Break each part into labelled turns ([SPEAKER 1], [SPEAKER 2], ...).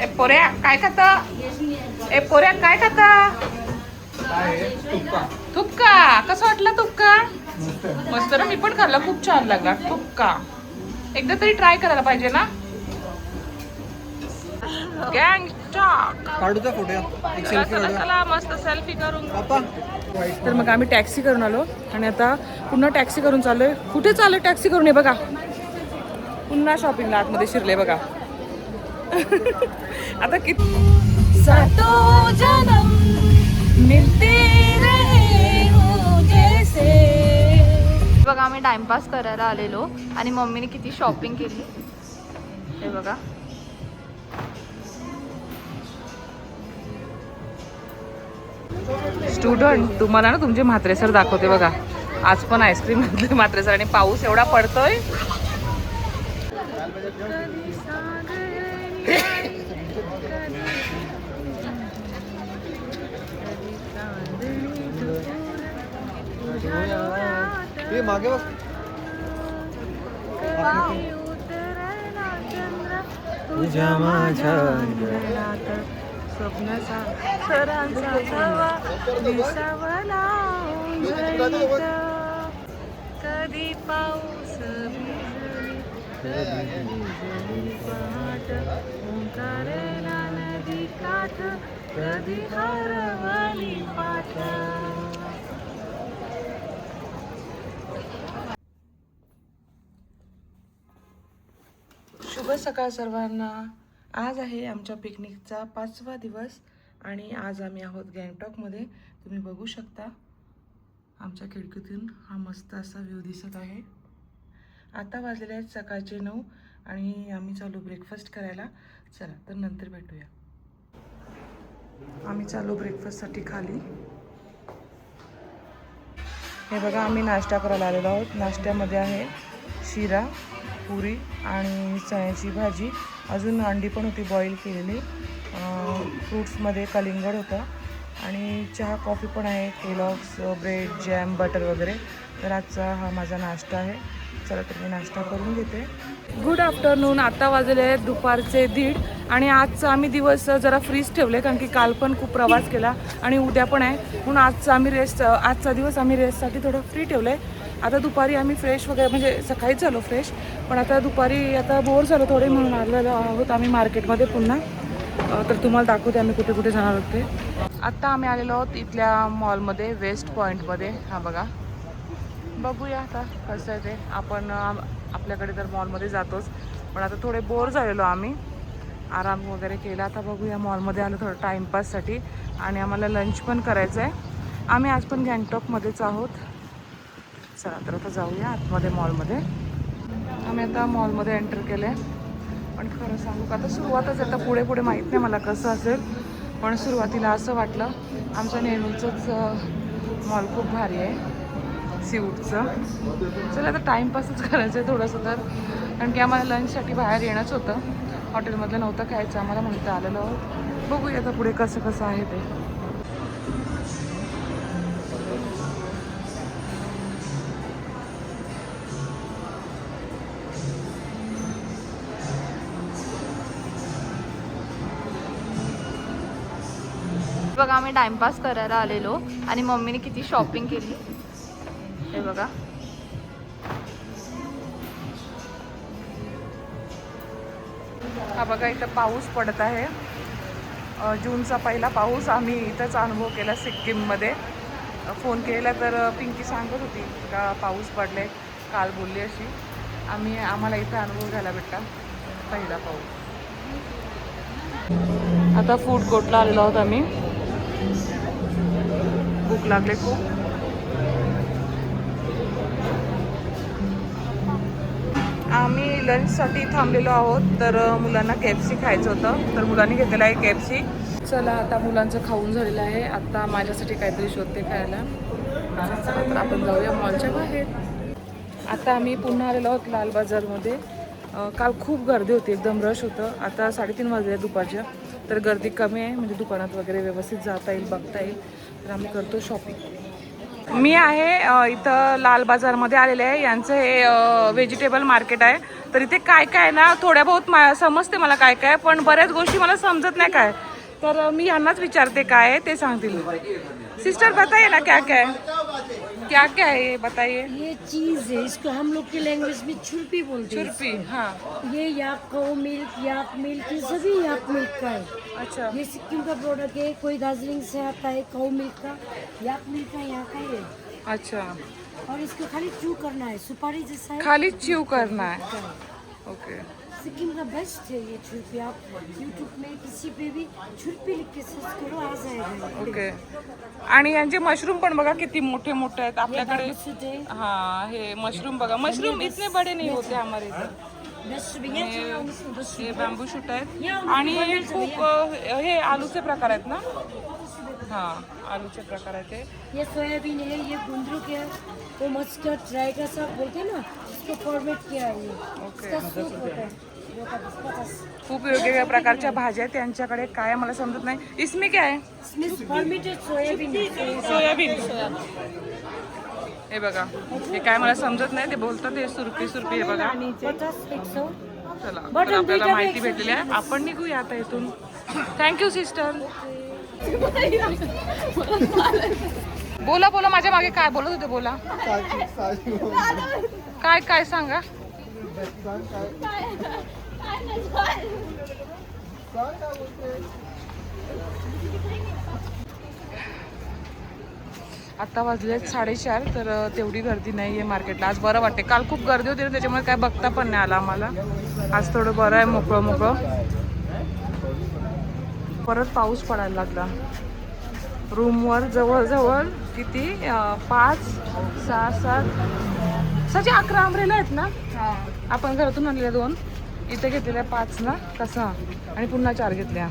[SPEAKER 1] ए पोऱ्या काय खाता? ए पोऱ्या काय खाता? तुपका. कसं वाटलं तुपका? मस्त ना, मी पण खाल्ला, खूप छान लागला तुपका. एकदा तरी ट्राय करायला पाहिजे ना. गँगटॉक
[SPEAKER 2] काढूचा फोटो एक सेल्फी
[SPEAKER 1] चला
[SPEAKER 2] काढूया.
[SPEAKER 1] चला मस्त सेल्फी करून.
[SPEAKER 2] पापा
[SPEAKER 1] तर मग आम्ही टॅक्सी करून आलो आणि आता पुन्हा टॅक्सी करून चाललोय. कुठे चाललोय टॅक्सी करून? हे बघा, पुन्हा शॉपिंगला आतमध्ये शिरले बघा. आता किती सातो जन्म मिलते रहे हो जैसे.
[SPEAKER 3] बघा आम्ही टाइमपास करायला आलेलो आणि मम्मीने किती शॉपिंग केली हे बघा.
[SPEAKER 1] स्टुडंट, तुम्हाला ना तुमचे म्हात्रे सर दाखवते बघा. आज पण आईस्क्रीम घातले म्हात्रे सर आणि पाऊस एवढा पडतोय.
[SPEAKER 2] हे मागे बघ. तुझ्या माझ्या
[SPEAKER 1] स्वप्नाचा सरांचा थवा दिसावला उंजळीत. कधी पाऊस भिजली, कधी भिजली पहाट, ओंकारेला नदी काठ, कधी हरवली पाठ. शुभ सकाळ सर्वांना. आज आहे आमच्या पिकनिकचा 5वा दिवस आणि आज आम्ही आहोत गँगटॉकमध्ये. तुम्ही बघू शकता आमच्या खिडकीतून हा मस्त असा व्ह्यू दिसत आहे. आता वाजलेले आहेत सकाळचे 9 आणि आम्ही चालू ब्रेकफास्ट करायला. चला तर नंतर भेटूया. आम्ही चालू ब्रेकफास्टसाठी खाली. हे बघा, आम्ही नाश्ता करायला आलेलो आहोत. नाश्त्यामध्ये आहे शिरा, पुरी आणि चण्याची भाजी. अजून अंडी पण होती बॉईल केलेली. फ्रूट्समध्ये कलिंगड होतं आणि चहा कॉफी पण आहे. केलॉग्स, ब्रेड, जॅम, बटर वगैरे. तर आजचा हा माझा नाश्ता आहे. चला तर मी नाश्ता करून घेते. Good afternoon. आता वाजले आहेत दुपारचे 1:30 आणि आजचा आम्ही दिवस जरा फ्रीज ठेवले कारण की काल पण खूप प्रवास केला आणि उद्या पण आहे. म्हणून आजचा दिवस आम्ही रेस्टसाठी थोडं फ्री ठेवलं आहे. आता दुपारी आम्ही फ्रेश वगैरे म्हणजे सकाळीच झालो फ्रेश, पण आता दुपारी आता बोर झालो थोडे म्हणून आलेलो आहोत आम्ही मार्केटमध्ये पुन्हा. तर तुम्हाला दाखवते आम्ही कुठे कुठे जाणार होते. आत्ता आम्ही आलेलो आहोत इथल्या मॉलमध्ये, वेस्ट पॉईंटमध्ये. हा बघा, बघूया आता कसं आहे ते. आपण आपल्याकडे तर मॉलमध्ये जातोच, पण आता थोडे बोर झालेलो आम्ही, आराम वगैरे केला. आता बघूया, मॉलमध्ये आलो थोडं टाईमपाससाठी आणि आम्हाला लंच पण करायचं आहे. आम्ही आज पण गँगटॉकमध्येच आहोत. चला तर आता जाऊया आतमध्ये मॉलमध्ये. आम्ही आता मॉलमध्ये एंटर केलं आहे. पण खरं सांगू का, आता सुरुवातच आता पुढे पुढे माहीत नाही मला कसं असेल, पण सुरुवातीला असं वाटलं आमच्या नेहमीचंच मॉल खूप भारी आहे सीवूडचं. चला आता टाईमपासच करायचं आहे थोडंसं तर, कारण की आम्हाला लंचसाठी बाहेर येणंच होतं. हॉटेलमधलं नव्हतं खायचं आम्हाला, म्हणतं आलेलो आहोत. बघूया आता पुढे कसं कसं आहे ते.
[SPEAKER 3] बघा आम्ही टाइमपास करायला आलेलो आणि मम्मीने किती शॉपिंग केली हे बघा.
[SPEAKER 1] हा बघा, इथं पाऊस पडत आहे. जूनचा पहिला पाऊस आम्ही इथंच अनुभव केला सिक्कीममध्ये. फोन केला तर पिंकी सांगत होती का पाऊस पडले, काल बोलली अशी. आम्हाला इथं अनुभव घ्यायला भेटला पहिला पाऊस. आता फूड कोर्टला आलेलो आहोत आम्ही. भूक लागले खूप. आम्ही लंचसाठी थांबलेलो आहोत. तर मुलांना KFC खायचं होतं, तर मुलांनी घेतलेलं आहे KFC. चला आता मुलांचं खाऊन झालेलं आहे. आता माझ्यासाठी काहीतरी शोधते खायला. चला तर आपण जाऊया मॉलच्या बाहेर. आता आम्ही पुन्हा आलेलो आहोत लाल बाजारमध्ये. काल खूप गर्दी होती, एकदम रश होतं. आता 3:30 वाजले दुपारच्या, तर गर्दी कमी आहे, म्हणजे दुकानात वगैरे व्यवस्थित जाता येईल, बघता येईल. तर आम्ही करतो शॉपिंग. मी आहे इथं लाल बाजारमध्ये आलेले आहे. यांचं हे व्हेजिटेबल मार्केट आहे. तर इथे काय काय ना थोड्या बहुत समजते मला काय काय, पण बऱ्याच गोष्टी मला समजत नाही काय. तर मी यांनाच विचारते काय आहे ते सांगतील. सिस्टर बताइए ना क्या क्या है ये बताइए.
[SPEAKER 4] ये चीज है, इसको हम लोग की लैंग्वेज में छुरपी बोलते हैं.
[SPEAKER 1] छुरपी, हाँ.
[SPEAKER 4] ये याक कौ मिल्क, याक मिल्क, ये सभी याक मिल्क का है.
[SPEAKER 1] अच्छा.
[SPEAKER 4] ये सिक्किम का प्रोडक्ट है. कोई दार्जिलिंग से आता है कौ मिल्क का, याक मिल्क का यहाँ का है.
[SPEAKER 1] अच्छा,
[SPEAKER 4] और इसको खाली च्यू करना है, सुपारी जैसा है.
[SPEAKER 1] खाली च्यू करना है. ओके.
[SPEAKER 4] सिक्किम का बेस्ट है ये छुरपी. आप यूट्यूब में किसी पे भी छुरपी लिख के सर्च करो, आ जाएगा.
[SPEAKER 1] ओके. आणि यांचे मशरूम पण बघा किती मोठे मोठे आहेत आपल्याकडे.
[SPEAKER 4] सूट है.
[SPEAKER 1] हाँ, हे मशरूम बघा. मशरूम इतने बड़े नहीं होते हमारे इधर.
[SPEAKER 4] 10 रुपये. ये चला उसमें 10
[SPEAKER 1] हे
[SPEAKER 4] रुपये.
[SPEAKER 1] बॅम्बू शूट आहेत आणि हे खूप हे आलूचे प्रकार आहेत ना. हाँ, आलूचे प्रकार आहेत हे.
[SPEAKER 4] ये सोयाबीन है, ये गुंदरुक है, वो मस्कट राई का साग बोलते हैं ना, इसको फॉर्मेट किया है ये.
[SPEAKER 1] ओके.
[SPEAKER 4] इसका सूप होता है. ये 50.
[SPEAKER 1] खूप वेगवेगळ्या प्रकारच्या भाज्या आहेत त्यांच्याकडे. काय मला समजत नाही. इसमें क्या है?
[SPEAKER 4] इसमें फॉर्मेटेड सोयाबीन है.
[SPEAKER 1] सोयाबीन. हे बघा, हे काय मला समजत नाही. ते बोलतात हे सुरपी सुरपी. हे बघा.
[SPEAKER 4] 50, 100.
[SPEAKER 1] चला, तर आपल्याला माहिती भेटलेली आहे. आपण निघूया आता इथून. Thank you sister. बोला बोला, माझ्या मागे काय बोलत होते बोला. काय काय सांगा. आता वाजलेत 4:30. तर तेवढी गर्दी नाही आहे मार्केटला. आज बरं वाटते. काल खूप गर्दी होती ना, त्याच्यामुळे काय बघता पण नाही आला आम्हाला. आज थोडं बरं आहे, मोकळं मोकळं. परत पाऊस पडायला लागला. रूमवर जवळजवळ किती 5, 6, 7, 11 अम्ब्रेला आहेत ना. आपण घरातून आणलेल्या 2, इथे घेतलेल्या 5 ना. कसा आणि पुन्हा 4 घेतल्या.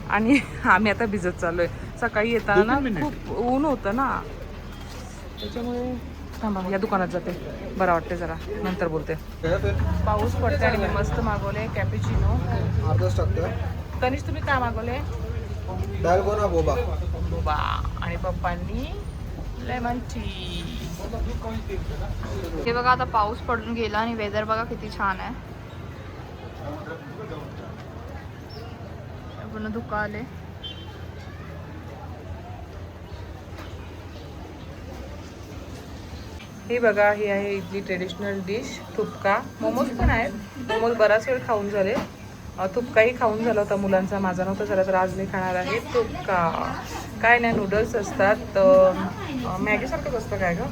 [SPEAKER 1] आणि आम्ही आता भिजत चाललोय. सकाळी येताना ना खूप ऊन होतं ना, त्याच्यामुळे थांबा या दुकानात जाते. बरं वाटते जरा, नंतर बोलते. पाऊस पडते आणि मी मस्त मागवले कॅपेचिनो.
[SPEAKER 2] अर्धाच टाकतो.
[SPEAKER 1] तनिष तुम्ही काय मागवले?
[SPEAKER 2] Dalgona Boba.
[SPEAKER 1] बोबा. आणि पप्पांनी लेमन टी.
[SPEAKER 3] हे बघा आता पाऊस पडून गेला आणि वेदर बघा किती छान आहे. पूर्ण धुकं आले.
[SPEAKER 1] हे बघा, ही आहे इथली ट्रेडिशनल डिश थुपका. मोमोज पण आहेत. मोमोज बराच वेळ खाऊन झाले. थुपकाही खाऊन झाला होता मुलांचा, माझा नव्हता झाला. तर आज मी खाणार आहे थुपका. काय नाही, नूडल्स असतात. मॅगीसारखंच असतं काय गं?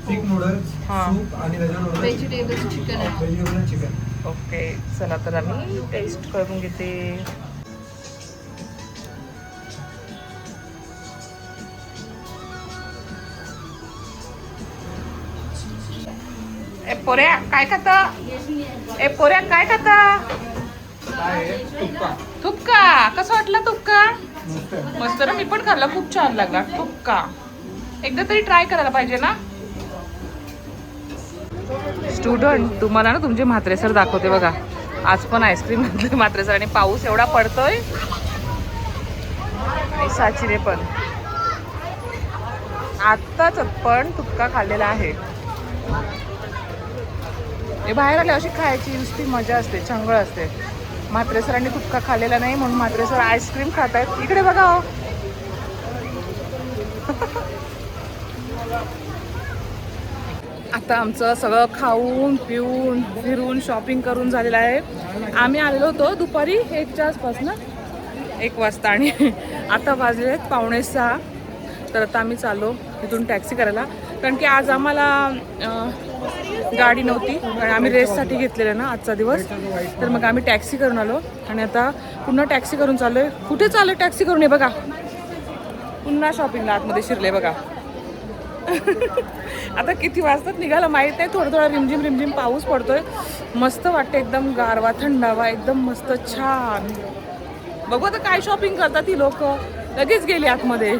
[SPEAKER 2] थिक नूडल्स,
[SPEAKER 1] हां.
[SPEAKER 2] सूप आणि व्हेज
[SPEAKER 3] व्हेजिटेबल चिकन आहे.
[SPEAKER 2] Vegetable chicken.
[SPEAKER 1] ओके, चला तर आम्ही टेस्ट करून घेते. ए पोऱ्या काय खाता? ए पोऱ्या काय खाता? थुपका. कसं वाटला थुपका? मस्त ना. मी पण खाल्ला, खूप छान लागला थुपका. एकदा तरी ट्राय करायला पाहिजे ना. स्टुडंट, तुम्हाला ना तुमचे म्हात्रे सर दाखवते बघा. आज पण आईस्क्रीम घातली म्हात्रे सर. आणि पाऊस एवढा पडतोय. साचीने पण आत्ताच पण थुपका खाल्लेला आहे. हे बाहेर आले अशी खायची नुसती मजा असते, चंगळ असते. म्हात्रे सरांनी थुपका खाल्लेला नाही म्हणून म्हात्रे सर आईस्क्रीम खात आहेत. इकडे बघा हो. आता आमचं सगळं खाऊन पिऊन फिरून शॉपिंग करून झालेलं आहे. आम्ही आलेलो होतो दुपारी 1च्या आसपास ना, 1 वाजता. आणि आता वाजले 5:45. तर आता आम्ही चाललो इथून टॅक्सी करायला. कारण की आज आम्हाला गाडी नव्हती आणि आम्ही रेस्टसाठी घेतलेलं ना आजचा दिवस. तर मग आम्ही टॅक्सी करून आलो आणि आता पुन्हा टॅक्सी करून चाललो आहे. कुठे चाललो आहे टॅक्सी करून? हे बघा, पुन्हा शॉपिंगला आतमध्ये शिरले बघा. आता किती वाजतात निघाला माहीत नाही. थोडं थोडं रिमझिम रिमझिम पाऊस पडतोय. मस्त वाटतं, एकदम गारवा थंडावा, एकदम मस्त छान. बघू आता काय शॉपिंग करतात ही लोक. लगेच गेली आतमध्ये.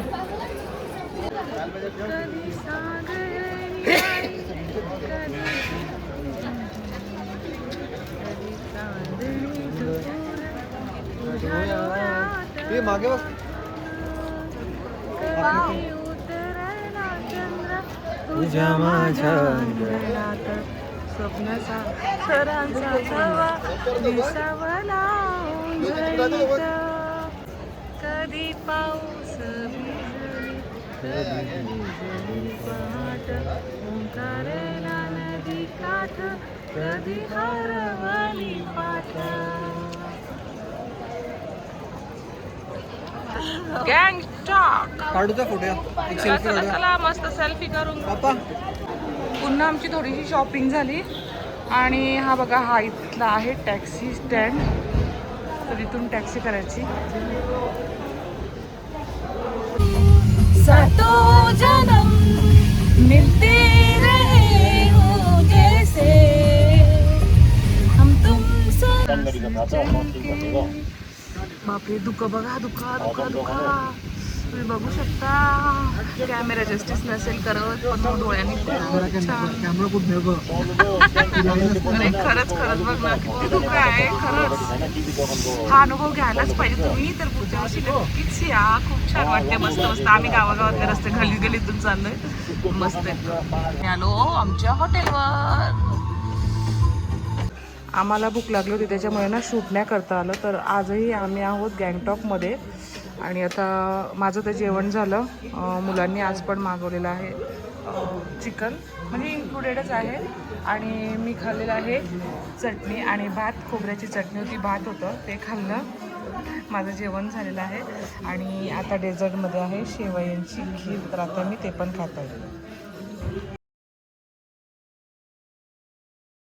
[SPEAKER 2] ते मागे बघ.
[SPEAKER 1] तुझ्या माझ्या अंगणात स्वप्नाचा सरांचा थवा दिसावला उंजळीत. कधी पाऊस भिजली कधी पहाट ओंकारेला नदी काठ कधी हरवली पाठ. गँगस्टॉक
[SPEAKER 2] काढूचा फोटो एक
[SPEAKER 1] चला
[SPEAKER 2] सेल्फी
[SPEAKER 1] चला
[SPEAKER 2] काढूया
[SPEAKER 1] चला मस्त सेल्फी करून.
[SPEAKER 2] पापा
[SPEAKER 1] पुन्हा आमची थोडीशी शॉपिंग झाली आणि हा बघा हा इथला आहे टॅक्सी स्टँड. तर इथून टॅक्सी करायची.
[SPEAKER 3] सातों जन्म मिलते रहे हो जैसे हम तुम
[SPEAKER 1] बापरे दुःख बघा दुःख तुम्ही बघू शकता. कॅमेरा जस्टिस नसेल करत पण डोळ्यांनी खूप छान.
[SPEAKER 2] कॅमेरा खूप नेगो
[SPEAKER 1] अरे खरंच खरंच बघ ना किती दुःख आहे खरंच. हा अनुभव घ्यायलाच पाहिजे तुम्ही तर पुढच्या वर्षी नक्कीच या. खूप छान वाटते. मस्त मस्त आम्ही गावागावातले रस्ते गलीतून चाललोय मस्त. आलो आमच्या हॉटेलवर. आम्हाला भूक लागली होती त्याच्यामुळे ना शूट नाही करता आलं. तर आजही आम्ही आहोत गँगटॉकमध्ये आणि आता माझं तर जेवण झालं. मुलांनी आज पण मागवलेलं आहे चिकन म्हणजे इन्क्लुडेडच आहे. आणि मी खाल्लेलं आहे चटणी आणि भात. खोबऱ्याची चटणी होती भात होतं ते खाल्लं. माझं जेवण झालेलं आहे आणि आता डेझर्टमध्ये आहे शेवयांची खीर. तर आता मी ते पण खात आहे.